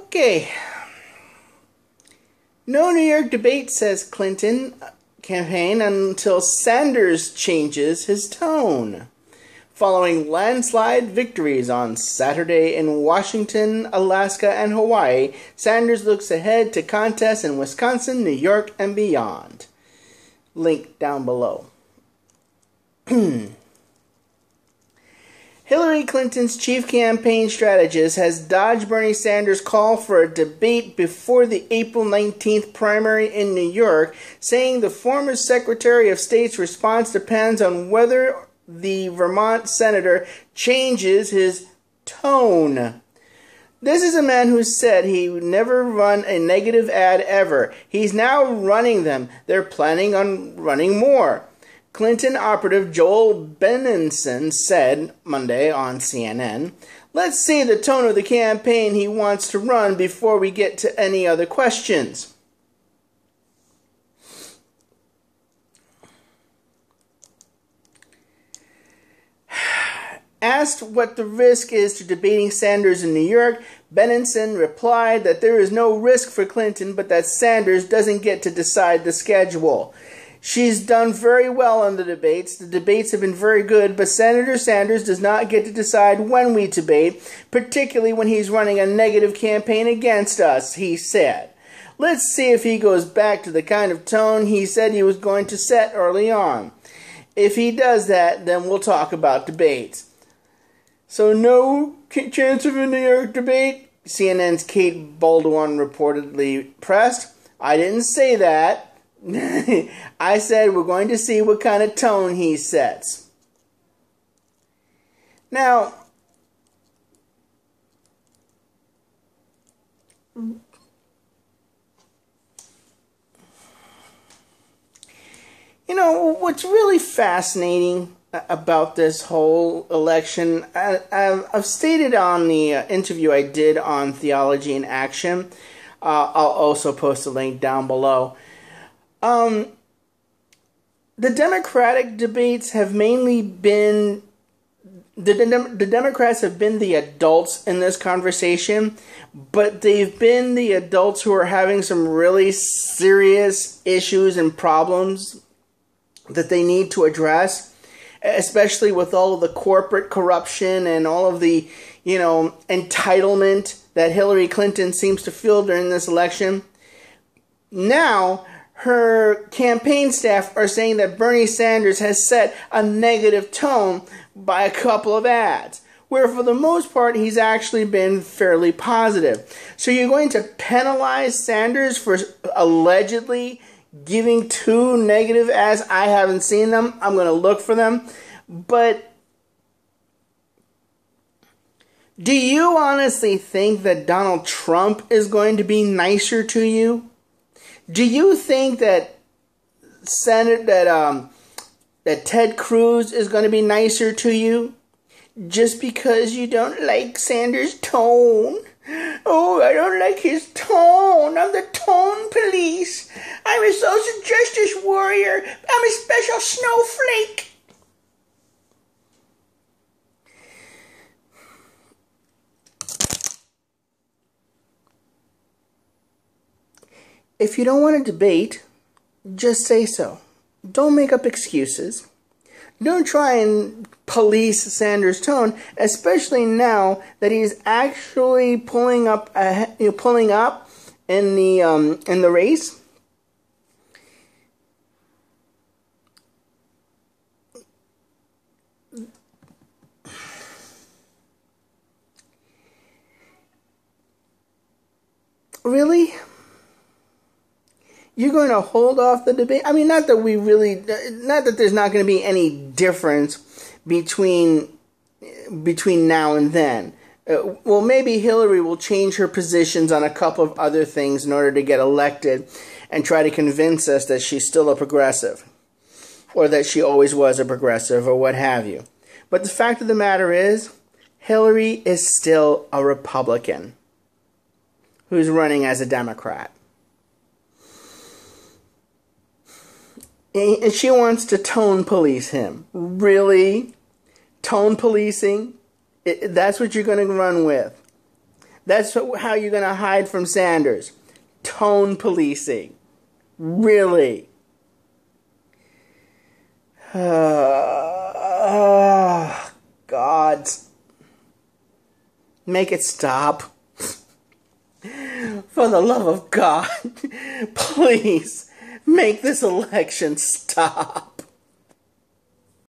Okay. No New York debate, says Clinton campaign, until Sanders changes his tone. Following landslide victories on Saturday in Washington, Alaska, and Hawaii, Sanders looks ahead to contests in Wisconsin, New York, and beyond. Link down below. Hillary Clinton's chief campaign strategist has dodged Bernie Sanders' call for a debate before the April 19th primary in New York, saying the former Secretary of State's response depends on whether the Vermont senator changes his tone. This is a man who said he would never run a negative ad ever. He's now running them. They're planning on running more. Clinton operative Joel Benenson said Monday on CNN, "Let's see the tone of the campaign he wants to run before we get to any other questions." Asked what the risk is to debating Sanders in New York, Benenson replied that there is no risk for Clinton, but that Sanders doesn't get to decide the schedule. She's done very well on the debates. The debates have been very good, but Senator Sanders does not get to decide when we debate, particularly when he's running a negative campaign against us, he said. Let's see if he goes back to the kind of tone he said he was going to set early on. If he does that, then we'll talk about debates. So no chance of a New York debate? CNN's Kate Bolduan reportedly pressed. I didn't say that. I said we're going to see what kind of tone he sets. Now, you know, what's really fascinating about this whole election, I've stated on the interview I did on Theology in Action. I'll also post a link down below. The Democratic debates have mainly been, the Democrats have been the adults in this conversation, but they've been the adults who are having some really serious issues and problems that they need to address, especially with all of the corporate corruption and all of the, entitlement that Hillary Clinton seems to feel during this election. Now, her campaign staff are saying that Bernie Sanders has set a negative tone by a couple of ads, where for the most part he's actually been fairly positive. So you're going to penalize Sanders for allegedly giving 2 negative ads? I haven't seen them. I'm going to look for them. But do you honestly think that Donald Trump is going to be nicer to you? Do you think that that Ted Cruz is going to be nicer to you just because you don't like Sanders' tone? Oh, I don't like his tone. I'm the tone police. I'm a social justice warrior. I'm a special snowflake. If you don't want to debate, just say so. Don't make up excuses. Don't try and police Sanders' tone, especially now that he's actually pulling up in the race. Really? You're going to hold off the debate? I mean, not that there's not going to be any difference between now and then. Well, maybe Hillary will change her positions on a couple of other things in order to get elected and try to convince us that she's still a progressive, or that she always was a progressive, or what have you. But the fact of the matter is, Hillary is still a Republican who's running as a Democrat. And she wants to tone police him. Really? Tone policing? That's what you're going to run with. That's how you're going to hide from Sanders. Tone policing. Really? God. Make it stop. For the love of God. Please, make this election stop.